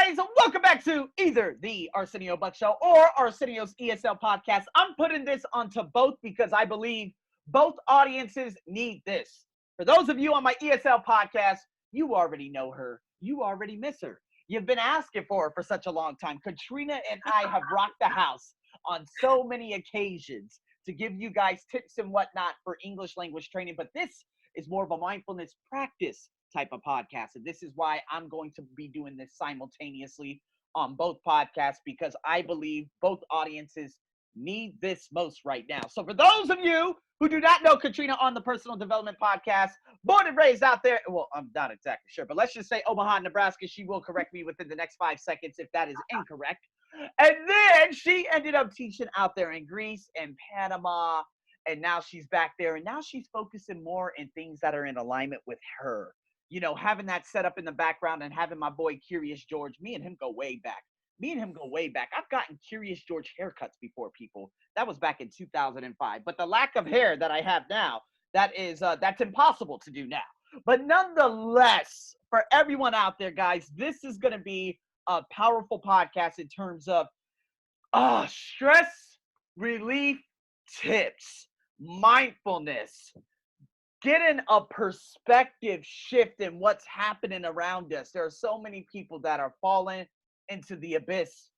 guys, welcome back to either the Arsenio Buck Show or Arsenio's ESL podcast. I'm putting this onto both because I believe both audiences need this. For those of you on my ESL podcast, you already know her. You already miss her. You've been asking for her for such a long time. Katarina and I have rocked the house on so many occasions to give you guys tips and whatnot for English language training. But this is more of a mindfulness practice type of podcast. And this is why I'm going to be doing this simultaneously on both podcasts, because I believe both audiences need this most right now. So for those of you who do not know Katarina on the Personal Development Podcast, born and raised out there, well, I'm not exactly sure, but let's just say Omaha, Nebraska. She will correct me within the next 5 seconds if that is incorrect. And then she ended up teaching out there in Greece and Panama, and now she's back there, and now she's focusing more in things that are in alignment with her. You know, having that set up in the background and having my boy Curious George, me and him go way back. I've gotten Curious George haircuts before, people. That was back in 2005. But the lack of hair that I have now, that's impossible to do now. But nonetheless, for everyone out there, guys, this is going to be a powerful podcast in terms of stress relief tips, mindfulness, getting a perspective shift in what's happening around us. There are so many people that are falling into the abyss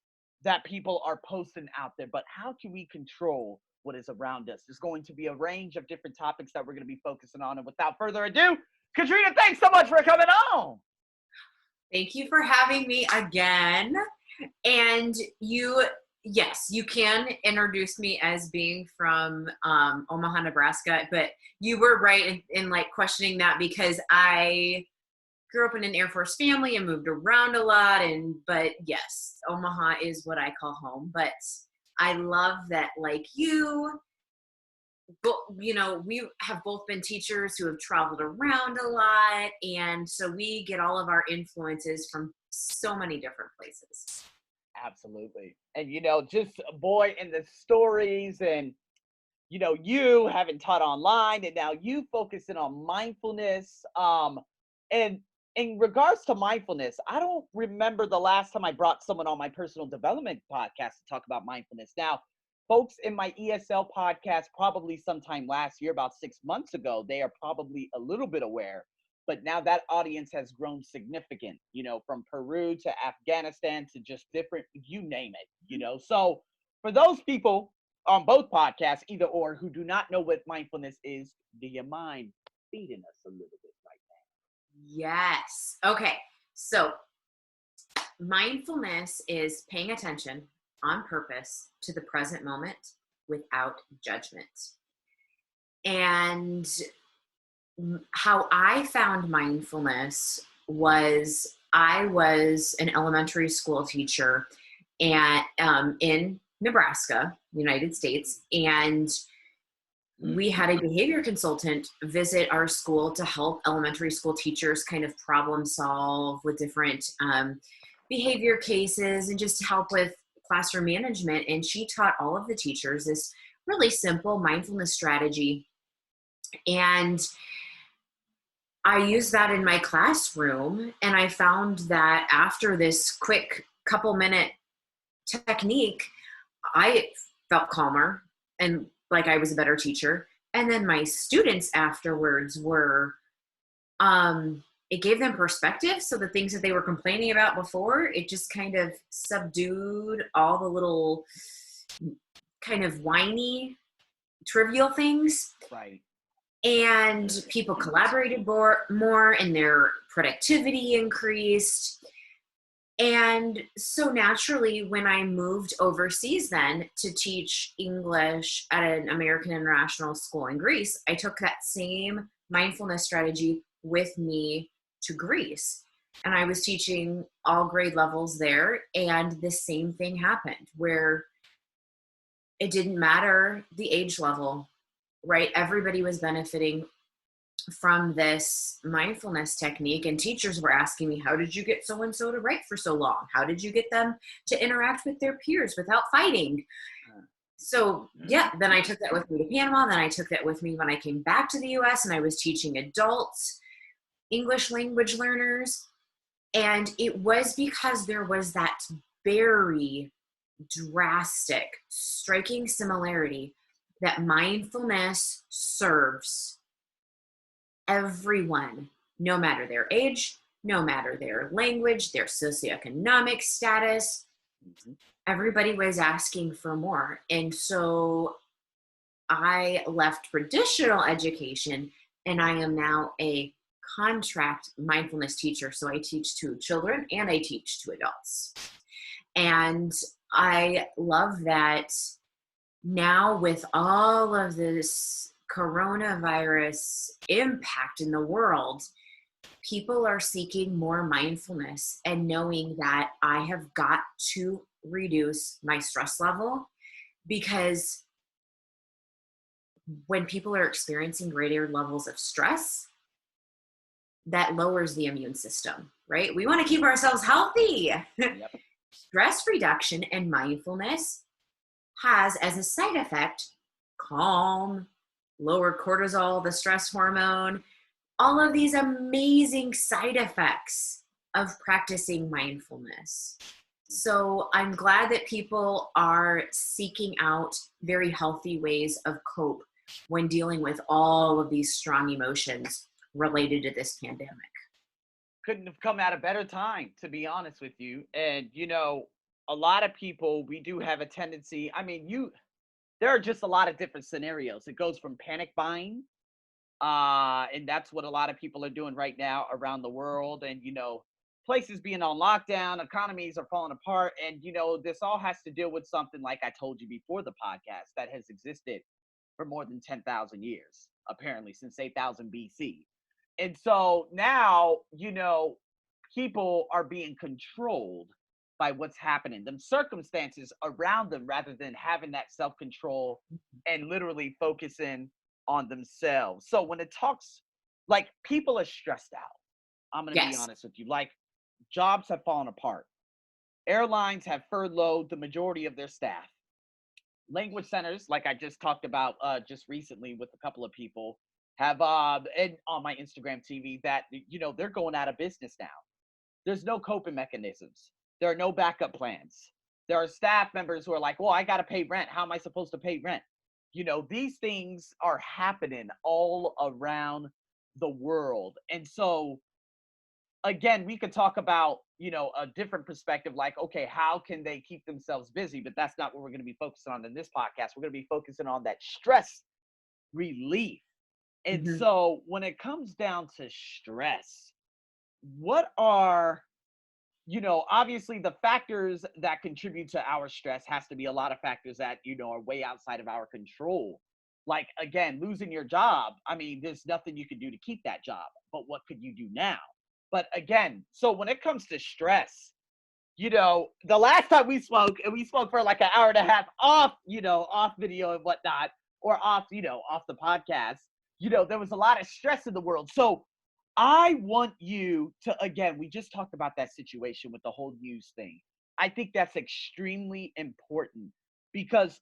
that people are posting out there. But how can we control what is around us? There's going to be a range of different topics that we're going to be focusing on. And without further ado, Katarina, thanks so much for coming on. Thank you for having me again. And yes, you can introduce me as being from Omaha, Nebraska, but you were right in like questioning that, because I grew up in an Air Force family and moved around a lot. But yes, Omaha is what I call home. But I love that, like you know, we have both been teachers who have traveled around a lot. And so we get all of our influences from so many different places. Absolutely. And, you know, just boy, in the stories and, you know, you haven't taught online and now you focusing on mindfulness. And in regards to mindfulness, I don't remember the last time I brought someone on my personal development podcast to talk about mindfulness. Now, folks in my ESL podcast, probably sometime last year, about 6 months ago, they are probably a little bit aware. But now that audience has grown significant, you know, from Peru to Afghanistan to just different, you name it, you know. So for those people on both podcasts, either or, who do not know what mindfulness is, do you mind feeding us a little bit right now? Yes. Okay. So mindfulness is paying attention on purpose to the present moment without judgment. And how I found mindfulness was I was an elementary school teacher and in Nebraska, United States, and we had a behavior consultant visit our school to help elementary school teachers kind of problem solve with different behavior cases and just help with classroom management. And she taught all of the teachers this really simple mindfulness strategy. And I used that in my classroom, and I found that after this quick couple minute technique, I felt calmer and like I was a better teacher. And then my students afterwards were, it gave them perspective. So the things that they were complaining about before, it just kind of subdued all the little kind of whiny, trivial things. Right. And people collaborated more and their productivity increased. And so naturally, when I moved overseas then to teach English at an American international school in Greece, I took that same mindfulness strategy with me to Greece. And I was teaching all grade levels there. And the same thing happened where it didn't matter the age level, right? Everybody was benefiting from this mindfulness technique, and teachers were asking me, how did you get so-and-so to write for so long? How did you get them to interact with their peers without fighting? So yeah, then I took that with me to Panama. Then I took that with me when I came back to the US and I was teaching adults, English language learners. And it was because there was that very drastic, striking similarity that mindfulness serves everyone, no matter their age, no matter their language, their socioeconomic status. Everybody was asking for more. And so I left traditional education, and I am now a contract mindfulness teacher. So I teach to children and I teach to adults. And I love that now, with all of this coronavirus impact in the world, people are seeking more mindfulness and knowing that I have got to reduce my stress level, because when people are experiencing greater levels of stress, that lowers the immune system, right? We want to keep ourselves healthy. Yep. Stress reduction and mindfulness has as a side effect calm, lower cortisol, the stress hormone, all of these amazing side effects of practicing mindfulness. So I'm glad that people are seeking out very healthy ways of cope when dealing with all of these strong emotions related to this pandemic. Couldn't have come at a better time, to be honest with you. And, you know, a lot of people, we do have a tendency, I mean, there are just a lot of different scenarios. It goes from panic buying, and that's what a lot of people are doing right now around the world. And, you know, places being on lockdown, economies are falling apart. And, you know, this all has to deal with something, like I told you before the podcast, that has existed for more than 10,000 years, apparently, since 8,000 BC. And so now, you know, people are being controlled by what's happening, them circumstances around them, rather than having that self-control and literally focusing on themselves. So when it talks, like, people are stressed out, I'm going to be honest with you, like, jobs have fallen apart. Airlines have furloughed the majority of their staff. Language centers, like I just talked about just recently with a couple of people, have and on my Instagram TV, that, you know, they're going out of business now. There's no coping mechanisms. There are no backup plans. There are staff members who are like, well, I got to pay rent. How am I supposed to pay rent? You know, these things are happening all around the world. And so, again, we could talk about, you know, a different perspective, like, okay, how can they keep themselves busy? But that's not what we're going to be focusing on in this podcast. We're going to be focusing on that stress relief. And so when it comes down to stress, what are, you know, obviously the factors that contribute to our stress has to be a lot of factors that, you know, are way outside of our control. Like, again, losing your job. I mean, there's nothing you can do to keep that job, but what could you do now? But again, so when it comes to stress, you know, the last time we spoke, and we spoke for like an hour and a half off, you know, off video and whatnot, or off, you know, off the podcast, you know, there was a lot of stress in the world. So I want you to, again, we just talked about that situation with the whole news thing. I think that's extremely important because,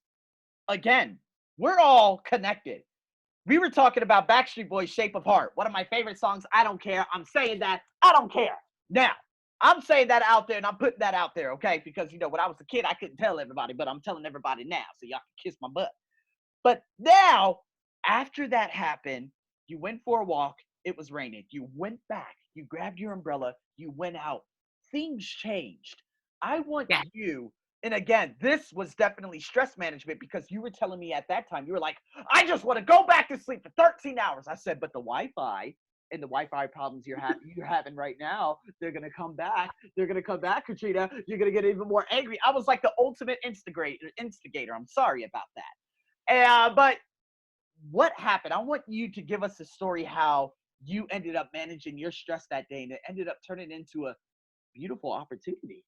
again, we're all connected. We were talking about Backstreet Boys' Shape of Heart, one of my favorite songs. I don't care. I'm saying that. I don't care. Now, I'm saying that out there, and I'm putting that out there, okay? Because, you know, when I was a kid, I couldn't tell everybody, but I'm telling everybody now, so y'all can kiss my butt. But now, after that happened, you went for a walk. It was raining. You went back. You grabbed your umbrella. You went out. Things changed. I want you, and again, this was definitely stress management, because you were telling me at that time, you were like, I just want to go back to sleep for 13 hours. I said, but the Wi-Fi and the Wi-Fi problems you're having right now, they're going to come back. They're going to come back, Katrina. You're going to get even more angry. I was like the ultimate instigator. I'm sorry about that. But what happened? I want you to give us a story how you ended up managing your stress that day, and it ended up turning into a beautiful opportunity.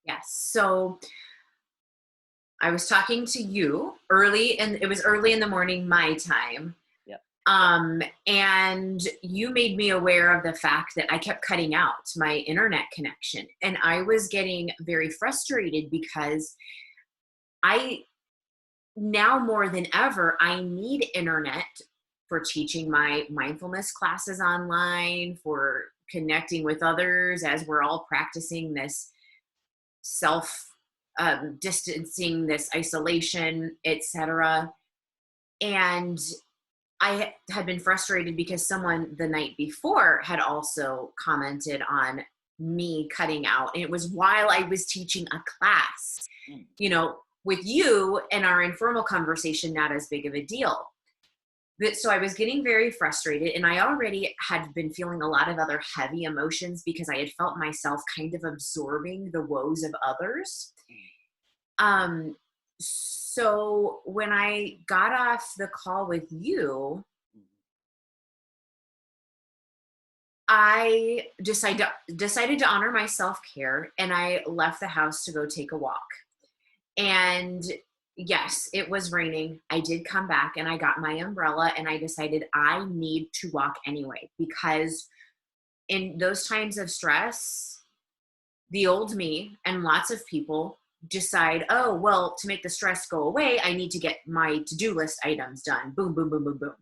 Yes. So I was talking to you early, and it was early in the morning, my time. Yep. And you made me aware of the fact that I kept cutting out my internet connection, and I was getting very frustrated because now more than ever, I need internet for teaching my mindfulness classes online, for connecting with others as we're all practicing this self distancing, this isolation, etc. And I had been frustrated because someone the night before had also commented on me cutting out. And it was while I was teaching a class, you know, with you and our informal conversation, not as big of a deal. But so I was getting very frustrated, and I already had been feeling a lot of other heavy emotions because I had felt myself kind of absorbing the woes of others. So when I got off the call with you, I decided to honor my self-care, and I left the house to go take a walk. And yes, it was raining. I did come back and I got my umbrella, and I decided I need to walk anyway, because in those times of stress, the old me and lots of people decide, oh, well, to make the stress go away, I need to get my to-do list items done. Boom, boom, boom, boom, boom.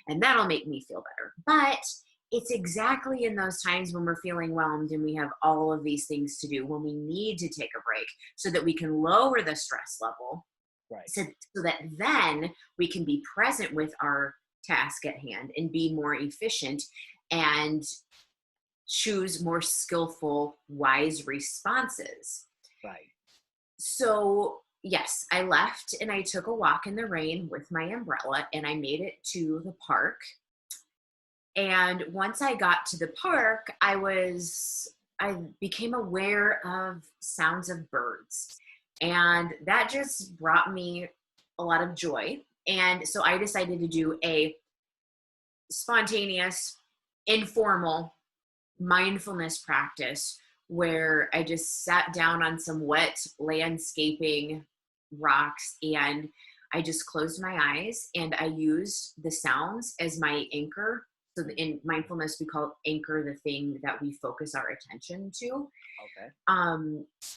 And that'll make me feel better. But it's exactly in those times when we're feeling whelmed and we have all of these things to do, when we need to take a break so that we can lower the stress level. Right. So that then we can be present with our task at hand and be more efficient and choose more skillful, wise responses. Right. So yes, I left and I took a walk in the rain with my umbrella, and I made it to the park. And once I got to the park, I became aware of sounds of birds. And that just brought me a lot of joy. And so I decided to do a spontaneous, informal mindfulness practice where I just sat down on some wet landscaping rocks, and I just closed my eyes and I used the sounds as my anchor. So in mindfulness, we call anchor the thing that we focus our attention to. Okay.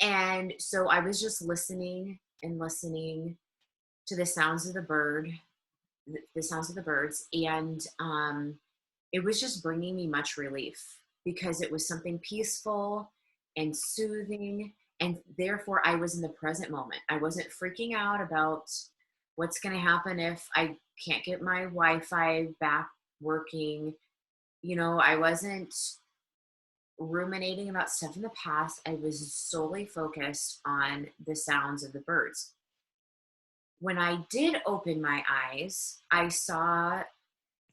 And so I was just listening to the sounds of the birds. And it was just bringing me much relief, because it was something peaceful and soothing. And therefore I was in the present moment. I wasn't freaking out about what's going to happen if I can't get my Wi-Fi back working. You know, I wasn't ruminating about stuff in the past. I was solely focused on the sounds of the birds. When I did open my eyes, I saw,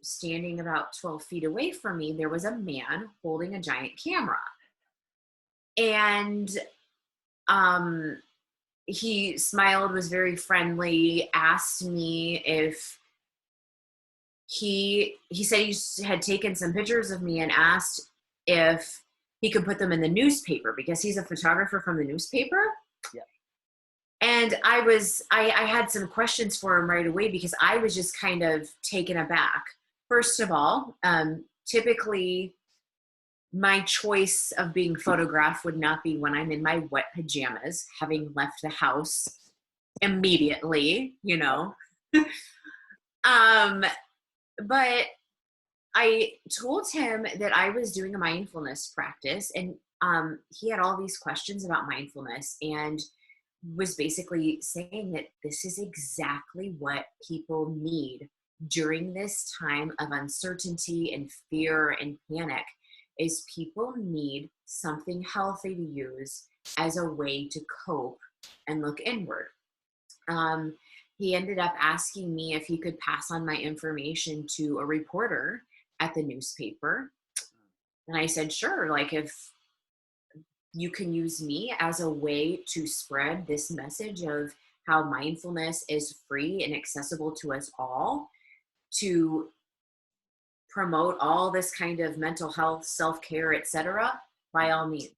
standing about 12 feet away from me, there was a man holding a giant camera. And he smiled, was very friendly, asked me if he said he had taken some pictures of me and asked if he could put them in the newspaper, because he's a photographer from the newspaper. Yeah. And I had some questions for him right away, because I was just kind of taken aback. First of all, typically my choice of being photographed would not be when I'm in my wet pajamas, having left the house immediately, you know. But I told him that I was doing a mindfulness practice, and he had all these questions about mindfulness, and was basically saying that this is exactly what people need during this time of uncertainty and fear and panic. Is people need something healthy to use as a way to cope and look inward. He ended up asking me if he could pass on my information to a reporter at the newspaper. And I said, sure, like if you can use me as a way to spread this message of how mindfulness is free and accessible to us all, to promote all this kind of mental health, self-care, etc., by all means.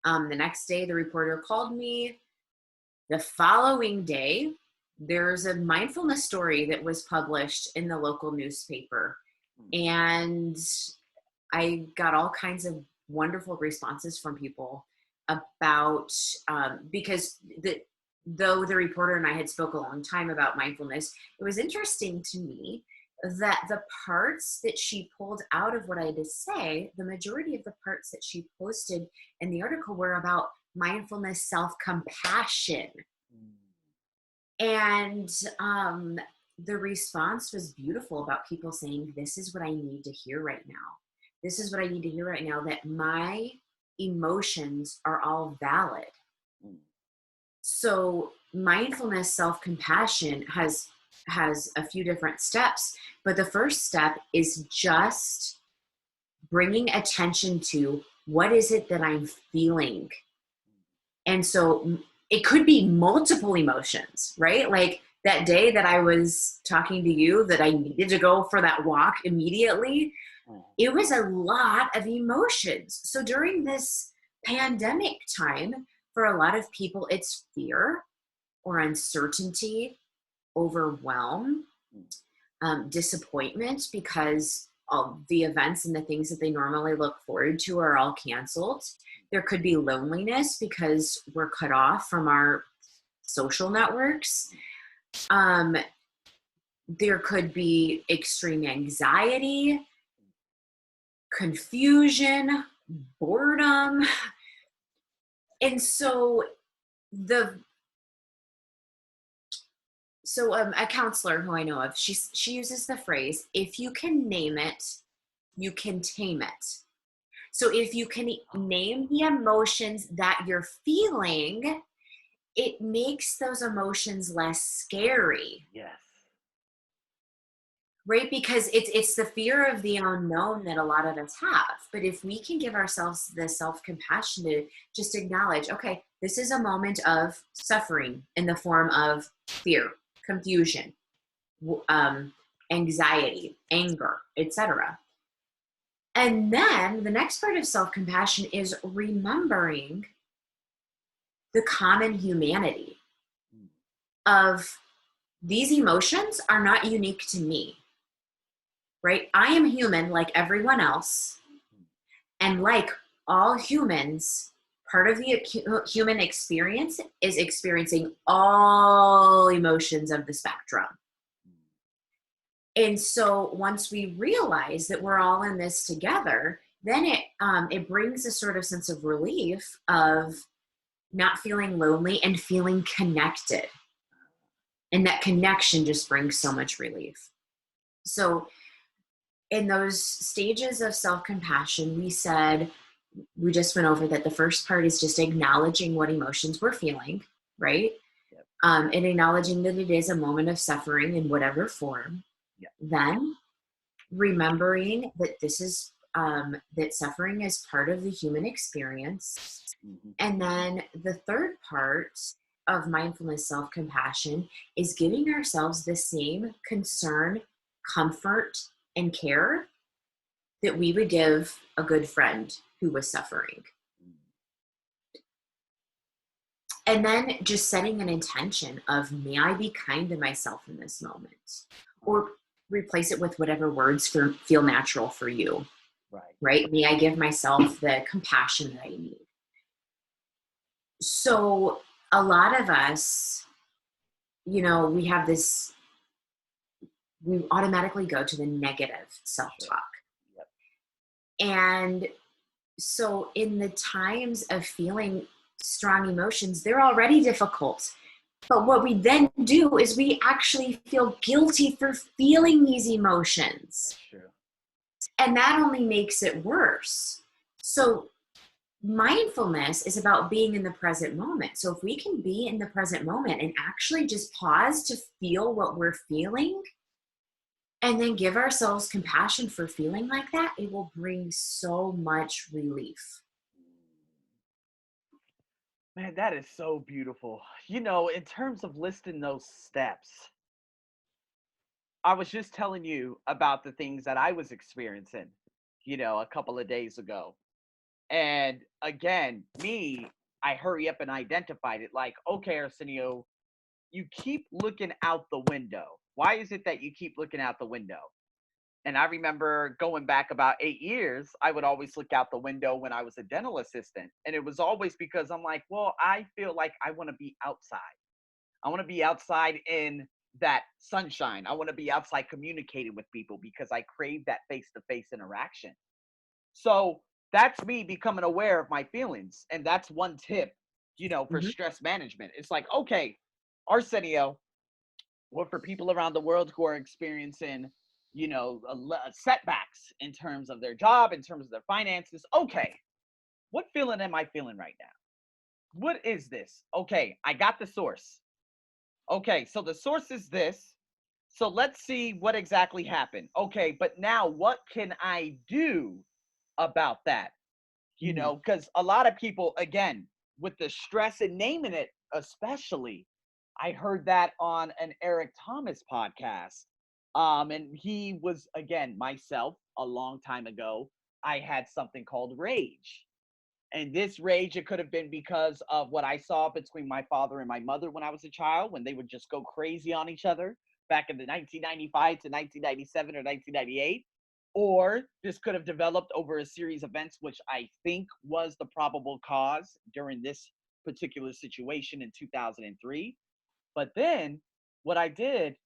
The next day, the reporter called me. The following day, there's a mindfulness story that was published in the local newspaper. And I got all kinds of wonderful responses from people about, because though the reporter and I had spoke a long time about mindfulness, it was interesting to me that the parts that she pulled out of what I had to say, the majority of the parts that she posted in the article were about mindfulness, self-compassion. And the response was beautiful about people saying, this is what I need to hear right now. This is what I need to hear right now, that my emotions are all valid. So mindfulness, self-compassion has a few different steps, but the first step is just bringing attention to what is it that I'm feeling. And so it could be multiple emotions, right? Like that day that I was talking to you that I needed to go for that walk immediately, it was a lot of emotions. So during this pandemic time, for a lot of people, it's fear or uncertainty, overwhelm, disappointment because all the events and the things that they normally look forward to are all canceled. There could be loneliness because we're cut off from our social networks. There could be extreme anxiety, confusion, boredom. And so a counselor who I know of, she uses the phrase, if you can name it, you can tame it. So if you can name the emotions that you're feeling, it makes those emotions less scary. Yes. Right? Because it's the fear of the unknown that a lot of us have. But if we can give ourselves the self-compassion to just acknowledge, okay, this is a moment of suffering in the form of fear, confusion, anxiety, anger, etc. And then the next part of self-compassion is remembering the common humanity of these emotions are not unique to me, right? I am human like everyone else. And like all humans, part of the human experience is experiencing all emotions of the spectrum. And so once we realize that we're all in this together, then it brings a sort of sense of relief of not feeling lonely and feeling connected. And that connection just brings so much relief. So in those stages of self-compassion, we just went over that the first part is just acknowledging what emotions we're feeling, right? Yep. And acknowledging that it is a moment of suffering in whatever form. Yep. Then remembering that this is that suffering is part of the human experience. Mm-hmm. And then the third part of mindfulness self-compassion is giving ourselves the same concern, comfort, and care that we would give a good friend who was suffering. And then just setting an intention of, may I be kind to myself in this moment? Or replace it with whatever words feel natural for you. Right? May I give myself the compassion that I need? So a lot of us, we have this, we automatically go to the negative self-talk. Yep. And so in the times of feeling strong emotions, they're already difficult. But what we then do is we actually feel guilty for feeling these emotions. That's true. And that only makes it worse. So mindfulness is about being in the present moment. So if we can be in the present moment and actually just pause to feel what we're feeling and then give ourselves compassion for feeling like that, it will bring so much relief. Man, that is so beautiful. In terms of listing those steps, I was just telling you about the things that I was experiencing, a couple of days ago. And again, I hurry up and identified it like, okay, Arsenio, you keep looking out the window. Why is it that you keep looking out the window? And I remember going back about 8 years, I would always look out the window when I was a dental assistant. And it was always because I'm like, well, I feel like I want to be outside. I want to be outside in that sunshine. I want to be outside communicating with people because I crave that face-to-face interaction. So that's me becoming aware of my feelings. And that's one tip, for Mm-hmm. stress management. It's like, okay, Arsenio, or for people around the world who are experiencing, setbacks in terms of their job, in terms of their finances. Okay, what feeling am I feeling right now? What is this? Okay, I got the source. Okay, so the source is this. So let's see what exactly happened. Okay, but now what can I do about that? Mm-hmm. Because a lot of people, again, with the stress and naming it, especially, I heard that on an Eric Thomas podcast. And he was, again, myself, a long time ago, I had something called rage. And this rage, it could have been because of what I saw between my father and my mother when I was a child, when they would just go crazy on each other back in the 1995 to 1997 or 1998. Or this could have developed over a series of events, which I think was the probable cause during this particular situation in 2003. But then what I did,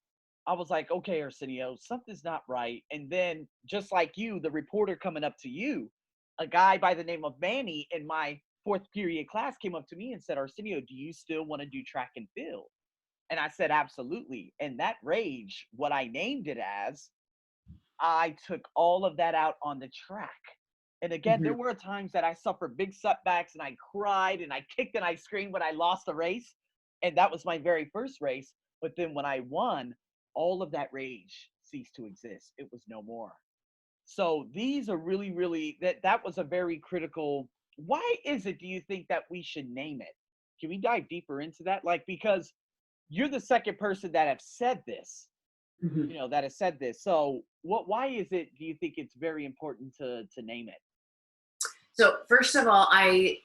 I was like, okay, Arsenio, something's not right. And then just like you, the reporter coming up to you, a guy by the name of Manny in my fourth period class came up to me and said, Arsenio, do you still want to do track and field? And I said, absolutely. And that rage, what I named it as, I took all of that out on the track. And again, Mm-hmm. there were times that I suffered big setbacks and I cried and I kicked and I screamed when I lost a race. And that was my very first race. But then when I won, all of that rage ceased to exist. It was no more. So these are really, really, that was a very critical. Why is it, do you think, that we should name it? Can we dive deeper into that? Like, because you're the second person that have said this, Mm-hmm. that has said this. So why is it, do you think it's very important to name it? So first of all,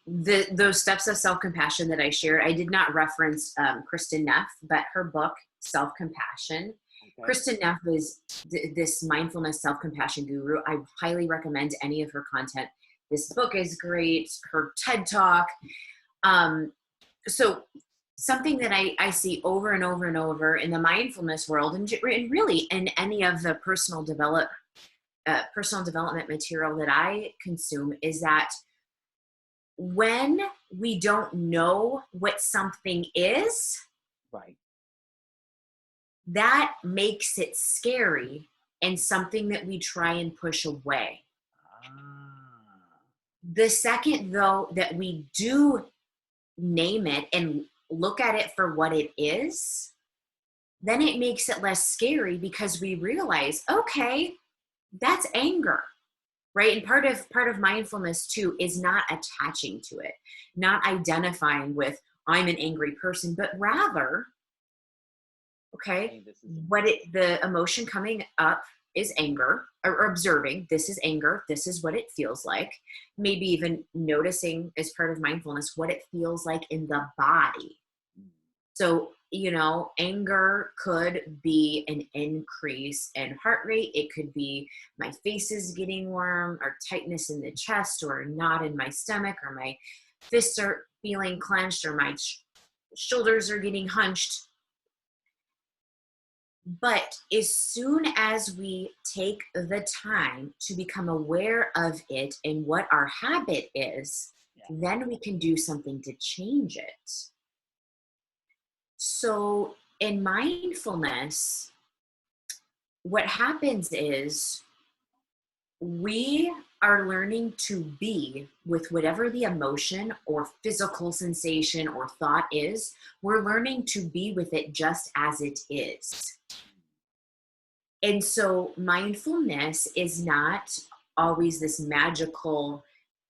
those steps of self-compassion that I shared, I did not reference Kristen Neff, but her book, Self-Compassion. Okay. Kristen Neff is this mindfulness self-compassion guru. I highly recommend any of her content. This book is great. Her TED Talk. So something that I see over and over and over in the mindfulness world, and really in any of the personal development material that I consume, is that when we don't know what something is, Right. that makes it scary and something that we try and push away. The second, though, that we do name it and look at it for what it is, then it makes it less scary because we realize, okay, that's anger, right? And part of mindfulness too is not attaching to it, not identifying with I'm an angry person, but rather, okay, the emotion coming up is anger, or observing this is anger, this is what it feels like. Maybe even noticing as part of mindfulness what it feels like in the body. So, anger could be an increase in heart rate. It could be my face is getting warm, or tightness in the chest, or a knot in my stomach, or my fists are feeling clenched, or my shoulders are getting hunched. But as soon as we take the time to become aware of it and what our habit is, then we can do something to change it. So in mindfulness, what happens is we are learning to be with whatever the emotion or physical sensation or thought is. We're learning to be with it just as it is. And so mindfulness is not always this magical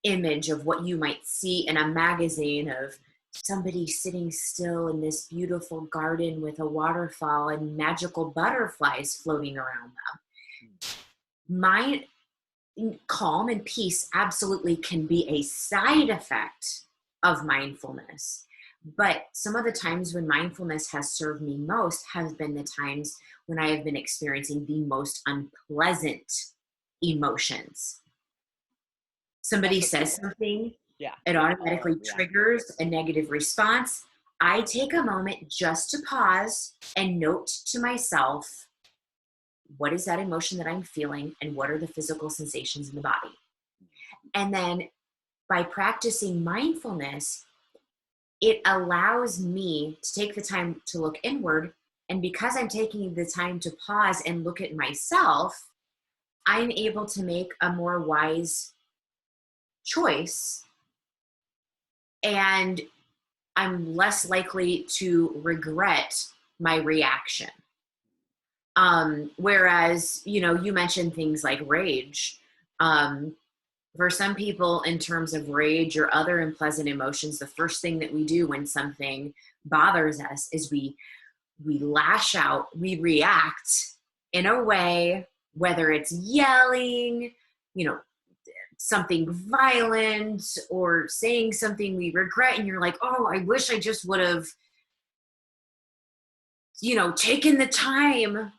image of what you might see in a magazine of somebody sitting still in this beautiful garden with a waterfall and magical butterflies floating around them. Calm and peace absolutely can be a side effect of mindfulness. But some of the times when mindfulness has served me most have been the times when I have been experiencing the most unpleasant emotions. Somebody says something, it automatically triggers a negative response. I take a moment just to pause and note to myself, what is that emotion that I'm feeling and what are the physical sensations in the body? And then by practicing mindfulness, it allows me to take the time to look inward. And because I'm taking the time to pause and look at myself, I'm able to make a more wise choice, and I'm less likely to regret my reaction. Whereas, you mentioned things like rage. For some people, in terms of rage or other unpleasant emotions, the first thing that we do when something bothers us is we lash out, we react in a way, whether it's yelling, something violent, or saying something we regret, and you're like, oh, I wish I just would have, taken the time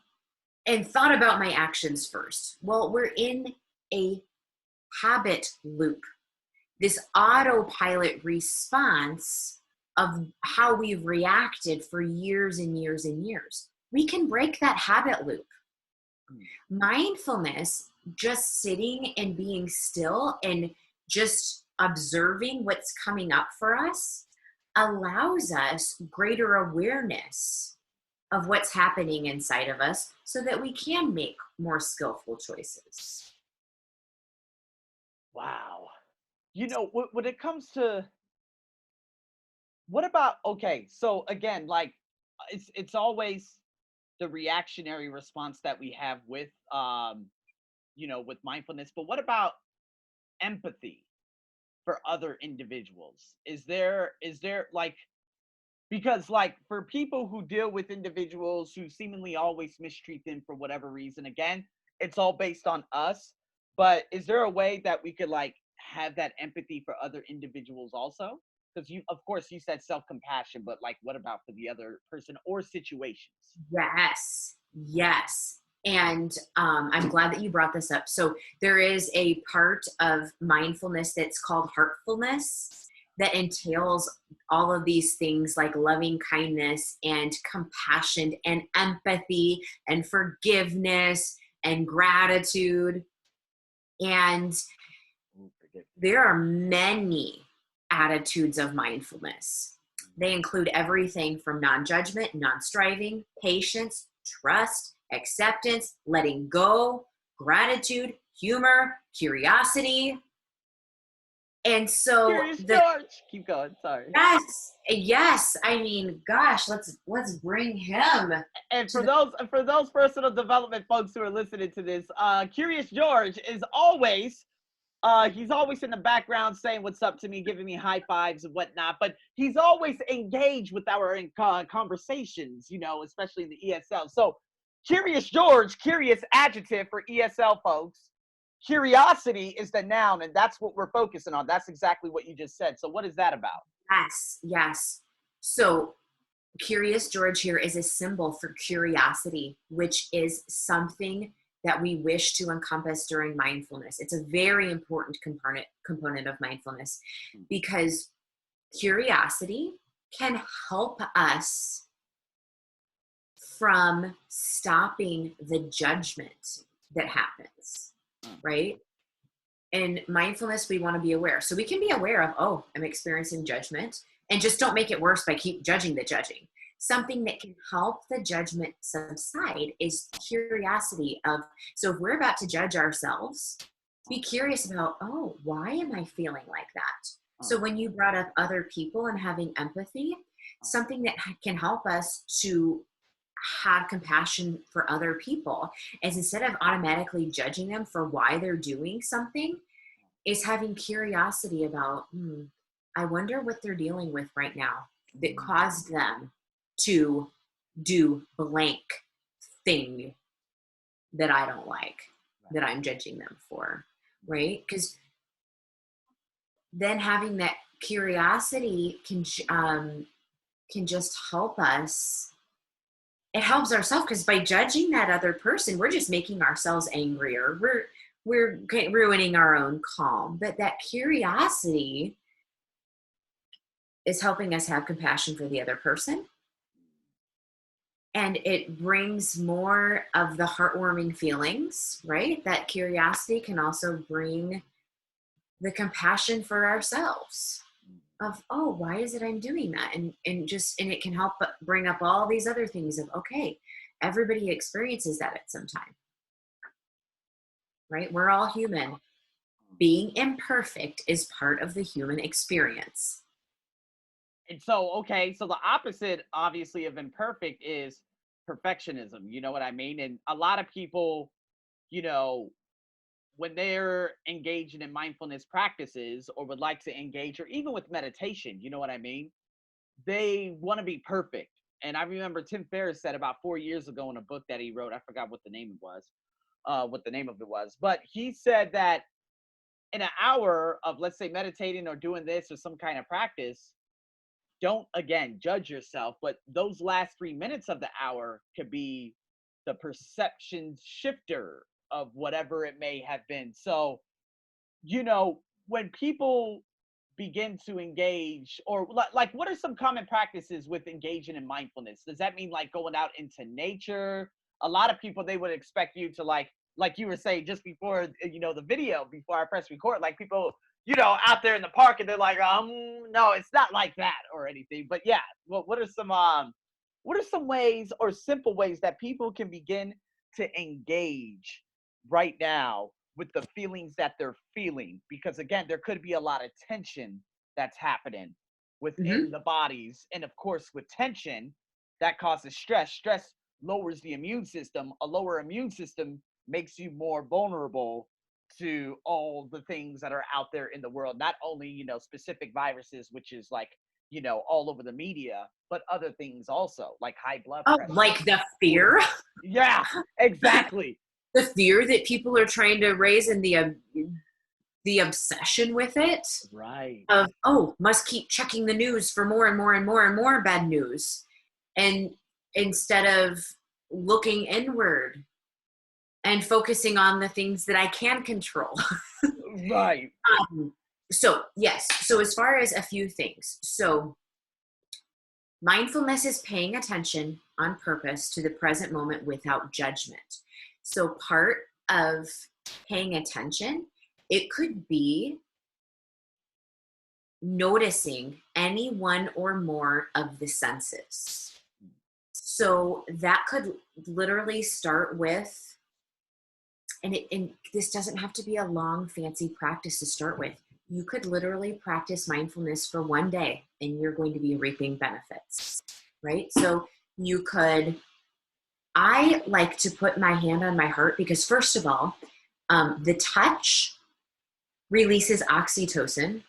and thought about my actions first. Well, we're in a habit loop, this autopilot response of how we've reacted for years and years and years. We can break that habit loop. Mindfulness, just sitting and being still and just observing what's coming up for us, allows us greater awareness of what's happening inside of us so that we can make more skillful choices. Wow. When it comes to, what about, okay, so again, like, it's always the reactionary response that we have with, with mindfulness, but what about empathy for other individuals? Is there like, because like for people who deal with individuals who seemingly always mistreat them for whatever reason, again, it's all based on us, but is there a way that we could like have that empathy for other individuals also? Because of course you said self-compassion, but like what about for the other person or situations? Yes. And I'm glad that you brought this up. So there is a part of mindfulness that's called heartfulness that entails all of these things like loving kindness and compassion and empathy and forgiveness and gratitude. And there are many attitudes of mindfulness. They include everything from non-judgment, non-striving, patience, trust, acceptance, letting go, gratitude, humor, curiosity. And so Curious George, keep going. Sorry. Yes. I mean, gosh, let's bring him. And for those personal development folks who are listening to this, Curious George is always he's always in the background saying what's up to me, giving me high fives and whatnot, but he's always engaged with our conversations, especially in the ESL. So Curious George, curious adjective for ESL folks. Curiosity is the noun, and that's what we're focusing on. That's exactly what you just said. So what is that about? Yes. So Curious George here is a symbol for curiosity, which is something that we wish to encompass during mindfulness. It's a very important component of mindfulness, because curiosity can help us from stopping the judgment that happens, right? In mindfulness, we want to be aware. So we can be aware of, oh, I'm experiencing judgment, and just don't make it worse by keep judging the judging. Something that can help the judgment subside is curiosity of, so if we're about to judge ourselves, be curious about, oh, why am I feeling like that? So when you brought up other people and having empathy, something that can help us to have compassion for other people is, instead of automatically judging them for why they're doing something, is having curiosity about, I wonder what they're dealing with right now that caused them to do blank thing that I don't like, that I'm judging them for, right? Because then having that curiosity can just help us. It helps ourselves, because by judging that other person, we're just making ourselves angrier. We're ruining our own calm. But that curiosity is helping us have compassion for the other person. And it brings more of the heartwarming feelings, right? That curiosity can also bring the compassion for ourselves of, oh, why is it I'm doing that? And it can help bring up all these other things of, okay, everybody experiences that at some time, right? We're all human. Being imperfect is part of the human experience. And so, okay, so the opposite, obviously, of imperfect is perfectionism. You know what I mean? And a lot of people, you know, when they're engaging in mindfulness practices or would like to engage, or even with meditation, you know what I mean? They want to be perfect. And I remember Tim Ferriss said about 4 years ago in a book that he wrote, I forgot what the name was, what the name of it was, but he said that in an hour of, let's say, meditating or doing this or some kind of practice, don't, again, judge yourself, but those last 3 minutes of the hour could be the perception shifter of whatever it may have been. So, you know, when people begin to engage, or like, what are some common practices with engaging in mindfulness? Does that mean like going out into nature? A lot of people, they would expect you to like you were saying just before, you know, the video, before I press record, like people, you know, out there in the park, and they're like, no, it's not like that or anything. But yeah, what are some ways or simple ways that people can begin to engage right now with the feelings that they're feeling? Because again, there could be a lot of tension that's happening within the bodies. And of course, with tension, that causes stress. Stress lowers the immune system. A lower immune system makes you more vulnerable to all the things that are out there in the world. Not only, you know, specific viruses, which is like, you know, all over the media, but other things also, like high blood Oh, pressure. like the fear. Yeah, exactly. The fear that people are trying to raise, and the obsession with it. Right. Of, oh, must keep checking the news for more and more and more and more bad news. And instead of looking inward and focusing on the things that I can control. Right. So yes. So as far as a few things. So mindfulness is paying attention on purpose to the present moment without judgment. So part of paying attention, it could be noticing any one or more of the senses. So that could literally start with, and this doesn't have to be a long, fancy practice to start with. You could literally practice mindfulness for one day, and you're going to be reaping benefits, right? So I like to put my hand on my heart because, first of all, the touch releases oxytocin,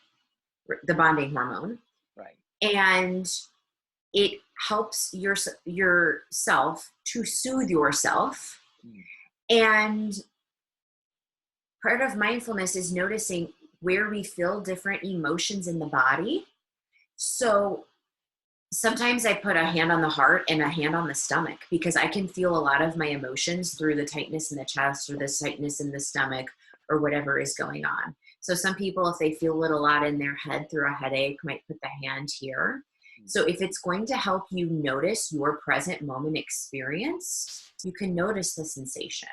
the bonding hormone. Right. And it helps yourself to soothe yourself. And part of mindfulness is noticing where we feel different emotions in the body. So sometimes I put a hand on the heart and a hand on the stomach because I can feel a lot of my emotions through the tightness in the chest or the tightness in the stomach or whatever is going on. So some people, if they feel it a lot in their head through a headache, might put the hand here. So if it's going to help you notice your present moment experience, you can notice the sensation.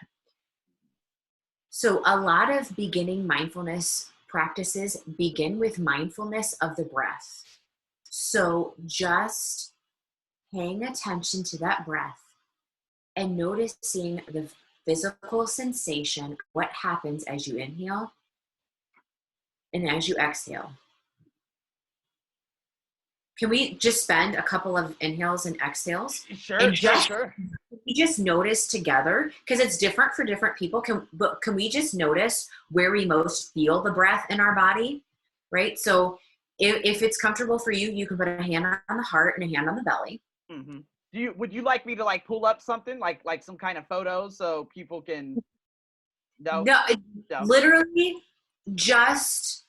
So a lot of beginning mindfulness practices begin with mindfulness of the breath. So just paying attention to that breath and noticing the physical sensation, what happens as you inhale and as you exhale. Can we just spend a couple of inhales and exhales? Sure, and sure. We just notice together, because it's different for different people. Can we just notice where we most feel the breath in our body, right? So if it's comfortable for you, you can put a hand on the heart and a hand on the belly. Mm-hmm. Would you like me to like pull up something like some kind of photos so people can? No. Literally just.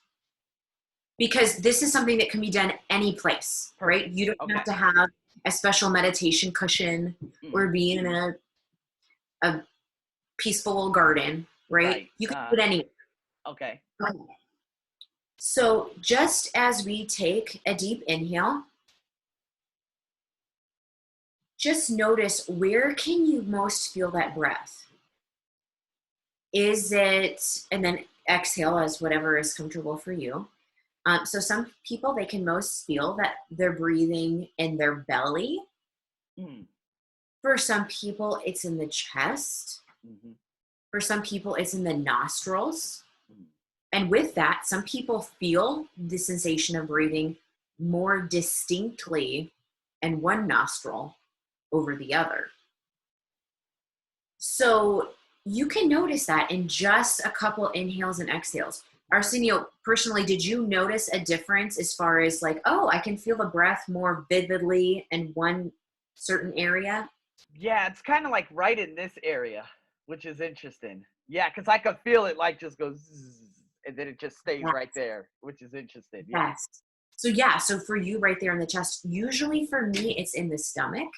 Because this is something that can be done any place, right? You don't have to have a special meditation cushion or be in a peaceful garden, right? You can do it anywhere. Okay. So just as we take a deep inhale, just notice, where can you most feel that breath? Is it, and then exhale as whatever is comfortable for you. So some people, they can most feel that they're breathing in their belly. Mm. For some people, it's in the chest. Mm-hmm. For some people, it's in the nostrils. Mm. And with that, some people feel the sensation of breathing more distinctly in one nostril over the other. So you can notice that in just a couple inhales and exhales. Arsenio, personally, did you notice a difference as far as like, oh, I can feel the breath more vividly in one certain area? Yeah, it's kind of like right in this area, which is interesting. Yeah, because I could feel it like just goes, zzz, and then it just stays Yes. right there, which is interesting. Yeah. Yes. So yeah, so for you right there in the chest, usually for me, it's in the stomach,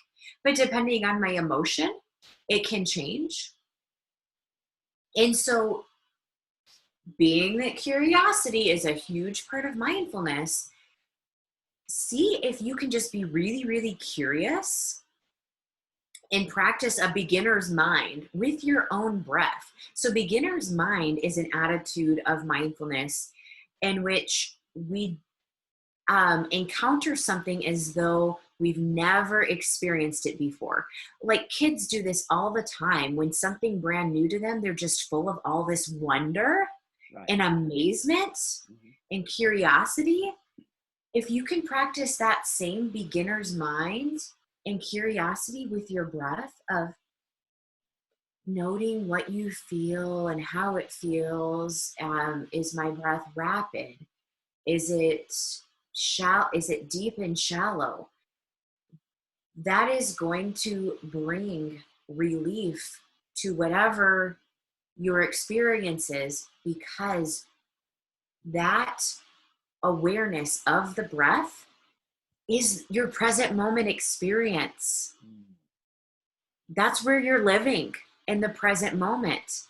but depending on my emotion, it can change. And so being that curiosity is a huge part of mindfulness, see if you can just be really, really curious and practice a beginner's mind with your own breath. So beginner's mind is an attitude of mindfulness in which we encounter something as though we've never experienced it before. Like kids do this all the time. When something brand new to them, they're just full of all this wonder and amazement and curiosity. If you can practice that same beginner's mind and curiosity with your breath, of noting what you feel and how it feels, is my breath rapid? Is it shallow? Is it deep and shallow? That is going to bring relief to whatever your experience is, because that awareness of the breath is your present moment experience. That's where you're living, in the present moment.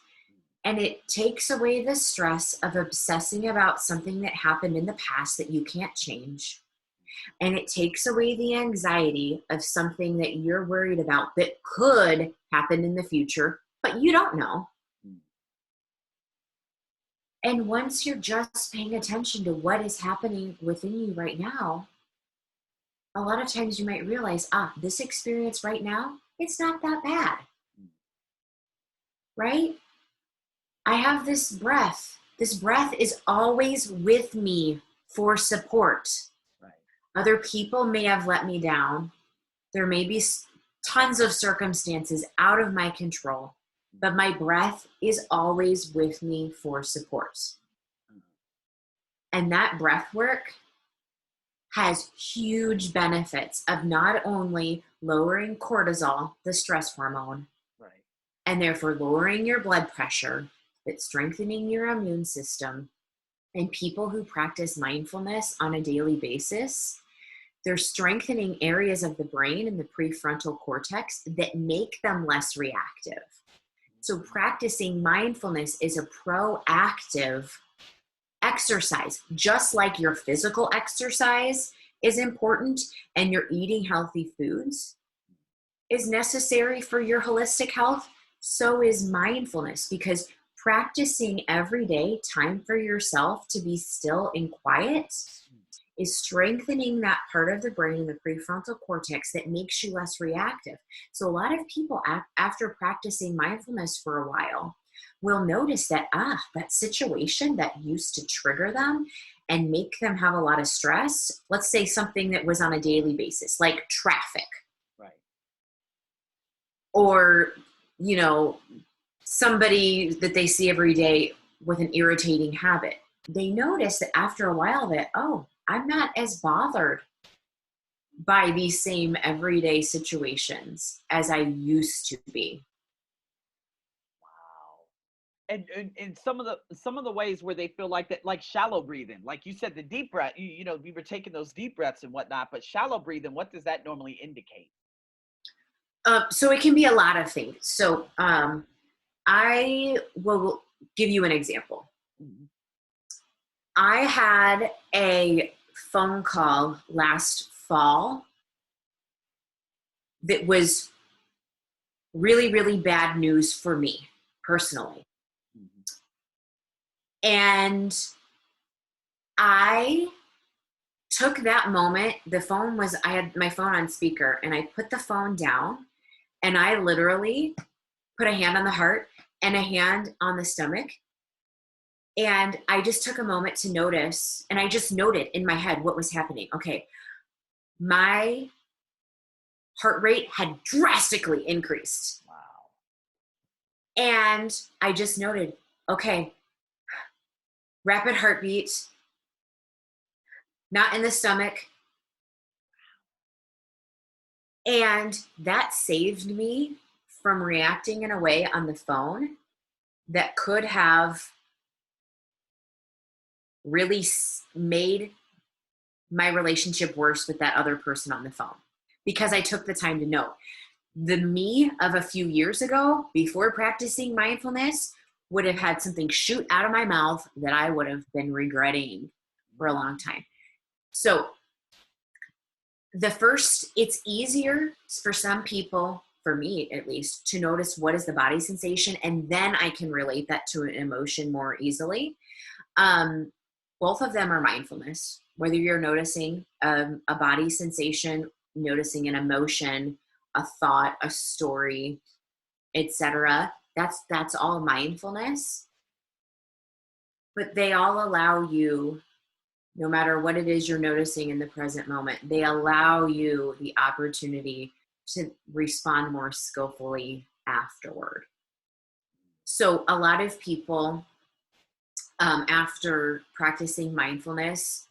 And it takes away the stress of obsessing about something that happened in the past that you can't change. And it takes away the anxiety of something that you're worried about that could happen in the future, but you don't know. And once you're just paying attention to what is happening within you right now, a lot of times you might realize, this experience right now, it's not that bad. Right? I have this breath. This breath is always with me for support. Right. Other people may have let me down. There may be tons of circumstances out of my control, but my breath is always with me for support. And that breath work has huge benefits of not only lowering cortisol, the stress hormone, and therefore lowering your blood pressure, but strengthening your immune system. And people who practice mindfulness on a daily basis, they're strengthening areas of the brain in the prefrontal cortex that make them less reactive. So practicing mindfulness is a proactive exercise, just like your physical exercise is important and your eating healthy foods is necessary for your holistic health. So is mindfulness, because practicing every day time for yourself to be still and quiet is strengthening that part of the brain in the prefrontal cortex that makes you less reactive. So a lot of people, after practicing mindfulness for a while, will notice that, that situation that used to trigger them and make them have a lot of stress, let's say something that was on a daily basis, like traffic. Right. Or, somebody that they see every day with an irritating habit. They notice that after a while that, I'm not as bothered by these same everyday situations as I used to be. Wow. And some of the ways where they feel like that, like shallow breathing, like you said, the deep breath, we were taking those deep breaths and whatnot, but shallow breathing, what does that normally indicate? So it can be a lot of things. So I will give you an example. I had a phone call last fall that was really, really bad news for me personally. And I took that moment, I had my phone on speaker, and I put the phone down, and I literally put a hand on the heart and a hand on the stomach. And I just took a moment to notice, and I just noted in my head what was happening. Okay, my heart rate had drastically increased. Wow. And I just noted, okay, rapid heartbeat, not in the stomach. And that saved me from reacting in a way on the phone that could have really made my relationship worse with that other person on the phone, because I took the time to know. The me of a few years ago, before practicing mindfulness, would have had something shoot out of my mouth that I would have been regretting for a long time. So it's easier for some people, for me at least, to notice what is the body sensation, and then I can relate that to an emotion more easily. Both of them are mindfulness, whether you're noticing a body sensation, noticing an emotion, a thought, a story, etc. That's all mindfulness. But they all allow you, no matter what it is you're noticing in the present moment, they allow you the opportunity to respond more skillfully afterward. So a lot of people, after practicing mindfulness,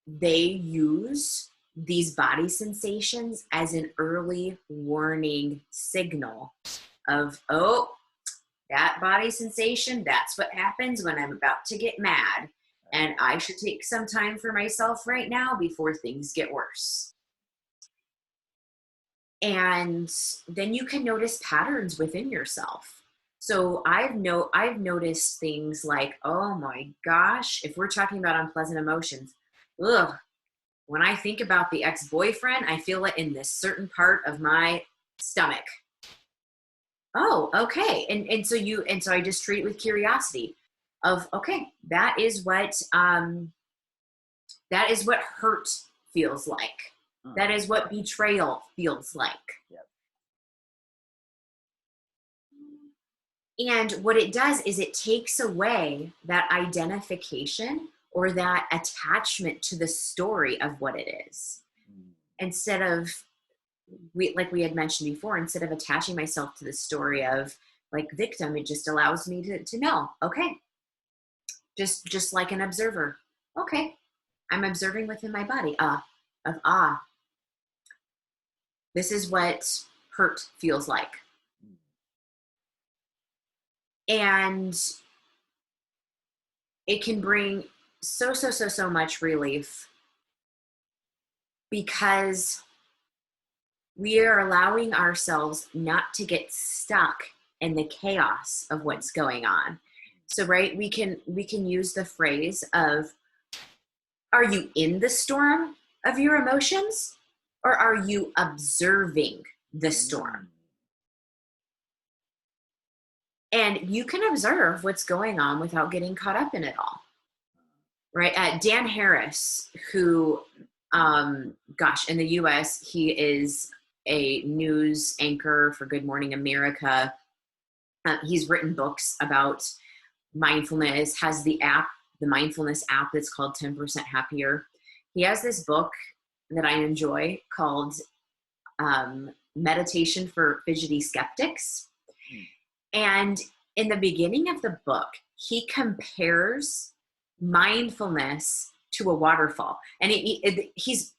they use these body sensations as an early warning signal of, oh, that body sensation, that's what happens when I'm about to get mad. And I should take some time for myself right now before things get worse. And then you can notice patterns within yourself. So I've noticed things like, oh my gosh, if we're talking about unpleasant emotions, when I think about the ex-boyfriend, I feel it in this certain part of my stomach. Oh, okay. And so I just treat it with curiosity of, okay, that is what hurt feels like. That is what betrayal feels like. Yep. And what it does is it takes away that identification or that attachment to the story of what it is. Instead of, like we had mentioned before, instead of attaching myself to the story of like victim, it just allows me to know, okay, just like an observer. Okay, I'm observing within my body. This is what hurt feels like. And it can bring so much relief, because we are allowing ourselves not to get stuck in the chaos of what's going on. So, right, we can use the phrase of, are you in the storm of your emotions, or are you observing the storm? And you can observe what's going on without getting caught up in it all, right? Dan Harris, who, in the US, he is a news anchor for Good Morning America. He's written books about mindfulness, has the mindfulness app that's called 10% Happier. He has this book that I enjoy called Meditation for Fidgety Skeptics. And in the beginning of the book, he compares mindfulness to a waterfall. And he's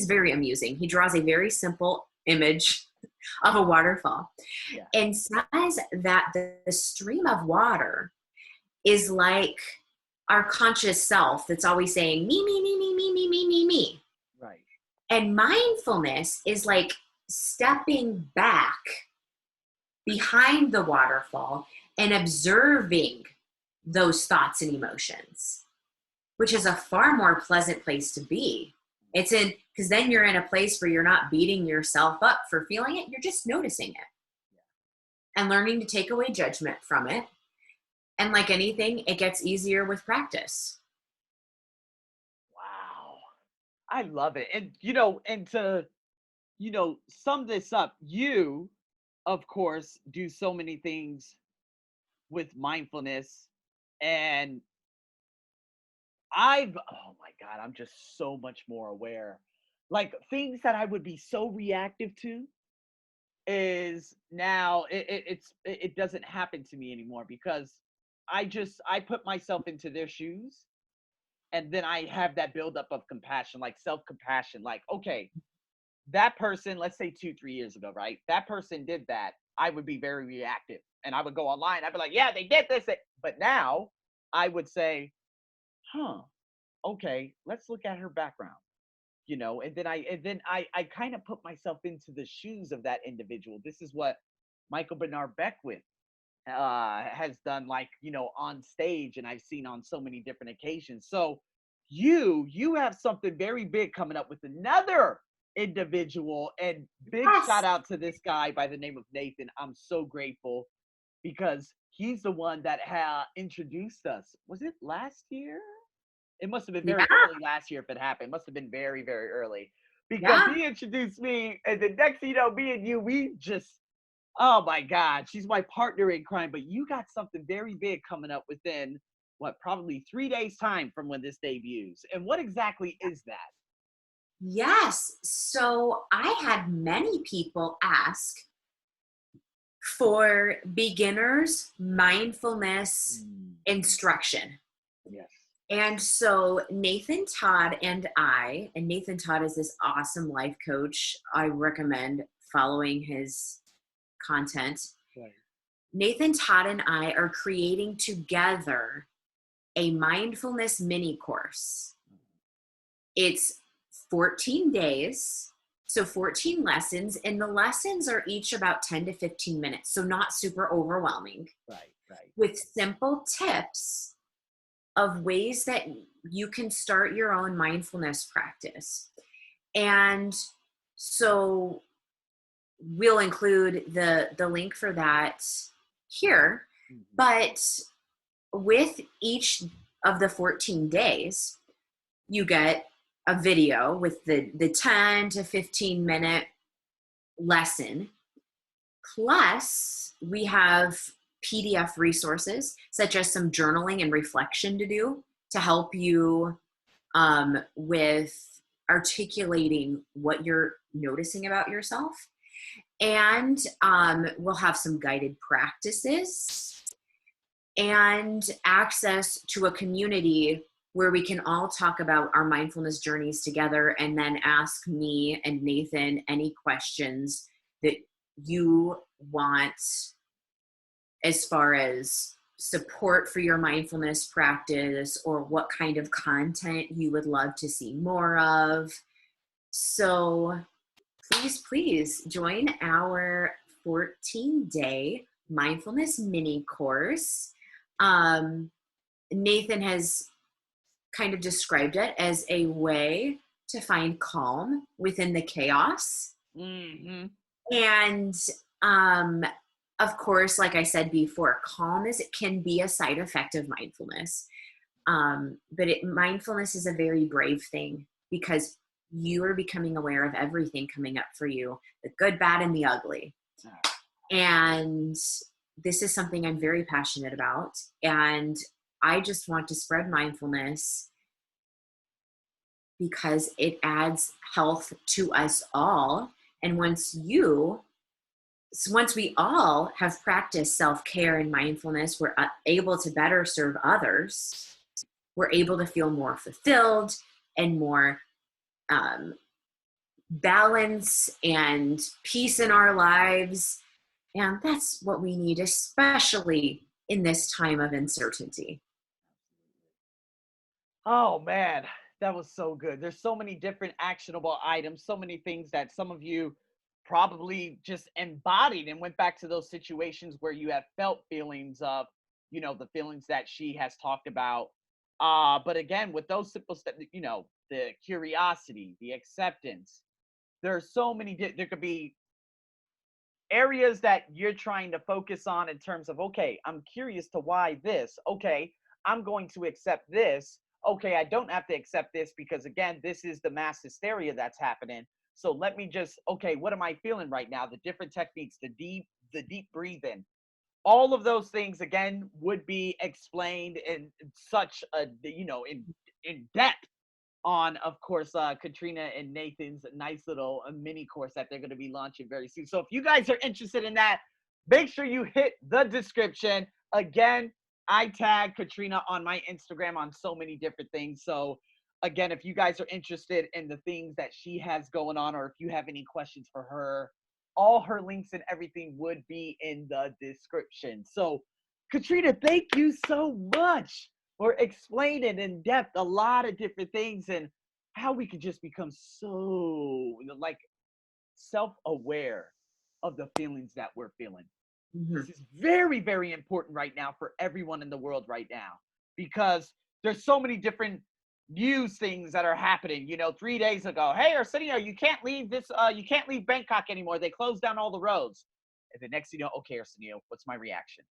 very amusing. He draws a very simple image of a waterfall, and says that the stream of water is like our conscious self that's always saying, me, me, me, me, me, me, me, me, me. Right. And mindfulness is like stepping back behind the waterfall and observing those thoughts and emotions. which is a far more pleasant place to be. It's in, because then you're in a place where you're not beating yourself up for feeling it. You're just noticing it and learning to take away judgment from it. And like anything, it gets easier with practice. Wow. I love it. And, and to, sum this up, you, of course, do so many things with mindfulness. And oh my God, I'm just so much more aware. Like things that I would be so reactive to is now it doesn't happen to me anymore because I put myself into their shoes, and then I have that buildup of compassion, like self-compassion, like, okay, that person, let's say 2-3 years ago, right? That person did that. I would be very reactive and I would go online. I'd be like, yeah, they did this. But now I would say, huh, okay, let's look at her background, and then I kind of put myself into the shoes of that individual. This is what Michael Bernard Beckwith has done, like, on stage, and I've seen on so many different occasions. So you have something very big coming up with another individual, and big shout Yes. out to this guy by the name of Nathan. I'm so grateful because he's the one that introduced us. Was it last year? It must have been very Yeah. early last year if it happened. It must have been very, very early because Yeah. he introduced me, and the next thing you know, me and you, we just, oh my God, she's my partner in crime. But you got something very big coming up within what, probably 3 days time from when this debuts. And what exactly is that? Yes. So I had many people ask for beginners mindfulness instruction. Yes. And so Nathan Todd and Nathan Todd is this awesome life coach. I recommend following his content. Right. Nathan Todd and I are creating together a mindfulness mini course. It's 14 days, so 14 lessons, and the lessons are each about 10 to 15 minutes, so not super overwhelming. Right, right. With simple tips of ways that you can start your own mindfulness practice. And so we'll include the link for that here. Mm-hmm. But with each of the 14 days, you get a video with the 10 to 15 minute lesson. Plus, we have PDF resources, such as some journaling and reflection to do to help you with articulating what you're noticing about yourself. And we'll have some guided practices and access to a community where we can all talk about our mindfulness journeys together, and then ask me and Nathan any questions that you want as far as support for your mindfulness practice, or what kind of content you would love to see more of. So please join our 14-day mindfulness mini course. Nathan has kind of described it as a way to find calm within the chaos. Mm-hmm. And of course, like I said before, calm can be a side effect of mindfulness. But mindfulness is a very brave thing, because you are becoming aware of everything coming up for you, the good, bad, and the ugly. And this is something I'm very passionate about. And I just want to spread mindfulness because it adds health to us all. And once we all have practiced self-care and mindfulness, we're able to better serve others. We're able to feel more fulfilled and more balance and peace in our lives. And that's what we need, especially in this time of uncertainty. Oh man, that was so good. There's so many different actionable items, so many things that some of you probably just embodied and went back to those situations where you have felt feelings of, the feelings that she has talked about. But again, with those simple steps, you know, the curiosity, the acceptance, there are so many, there could be areas that you're trying to focus on in terms of, okay, I'm curious to why this. Okay, I'm going to accept this. Okay, I don't have to accept this because again, this is the mass hysteria that's happening. So let me just, okay, what am I feeling right now? The different techniques, the deep breathing, all of those things again would be explained in such a, you know, in depth on, of course, Katrina and Nathan's nice little mini course that they're going to be launching very soon. So if you guys are interested in that, make sure you hit the description. Again, I tag Katrina on my Instagram on so many different things. So again, if you guys are interested in the things that she has going on, or if you have any questions for her, all her links and everything would be in the description. So Katrina, thank you so much for explaining in depth a lot of different things and how we could just become so like self-aware of the feelings that we're feeling. Mm-hmm. This is very, very important right now for everyone in the world right now, because there's so many different news things that are happening. You know, 3 days ago, hey Arsenio, you can't leave Bangkok anymore. They closed down all the roads. And the next thing you know, okay, Arsenio, what's my reaction?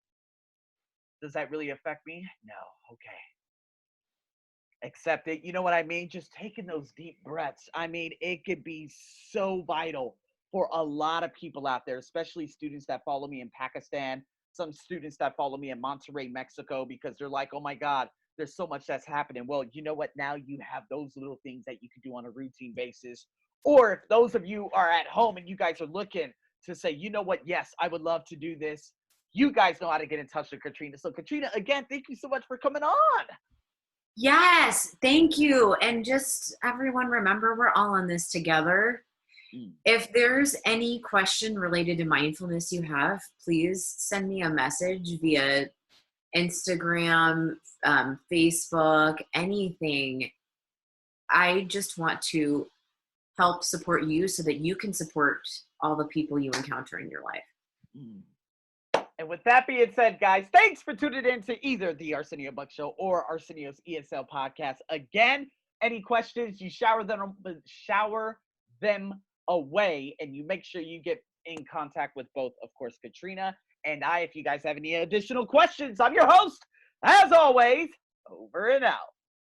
Does that really affect me? No. Okay. Accept it. You know what I mean? Just taking those deep breaths. I mean, it could be so vital for a lot of people out there, especially students that follow me in Pakistan, some students that follow me in Monterrey, Mexico, because they're like, oh my God, there's so much that's happening. Well, you know what? Now you have those little things that you can do on a routine basis. Or if those of you are at home and you guys are looking to say, you know what? Yes, I would love to do this. You guys know how to get in touch with Katrina. So Katrina, again, thank you so much for coming on. Yes, thank you. And just everyone remember, we're all in this together. If there's any question related to mindfulness you have, please send me a message via Instagram, Facebook, anything. I just want to help support you so that you can support all the people you encounter in your life. And with that being said, guys, thanks for tuning in to either the Arsenio Buck Show or Arsenio's ESL podcast. Again, any questions, you shower them away, and you make sure you get in contact with both, of course, Katrina and I. If you guys have any additional questions, I'm your host, as always, over and out.